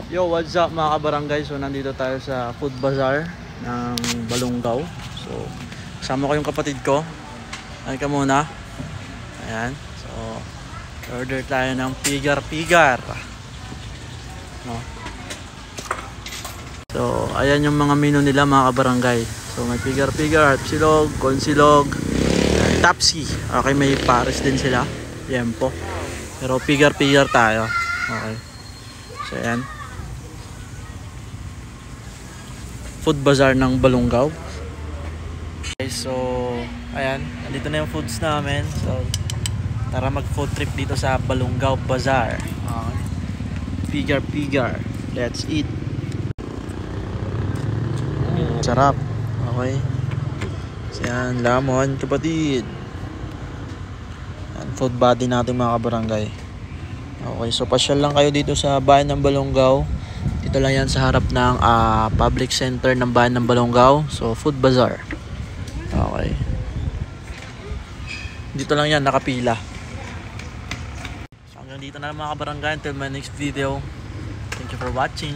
Yo, what's up mga kabarangay? So nandito tayo sa food bazaar ng Balongaw. So kasama ko yung kapatid ko. Ay ka muna. Ayan. So order tayo ng pigar-pigar. No. So ayan yung mga menu nila mga kabarangay. So may pigar-pigar, silog, konsilog, tapsi. Okay, may pares din sila. Yempo. Pero pigar-pigar tayo. Okay. So ayan. Food bazaar ng Balongaw. Okay, so ayan, nandito na yung foods namin. So tara mag food trip dito sa Balongaw Bazaar. Okay. Pigar-pigar. Let's eat. Sarap. Okay. So yan, lamon kapatid. Yan, food body natin mga kabarangay. Okay, so pasyal lang kayo dito sa bayan ng Balongaw. Dito lang yan sa harap ng public center ng bayan ng Balongaw. So food bazaar. Okay. Dito lang yan, nakapila. So hanggang dito na lang mga kabarangay. Until my next video. Thank you for watching.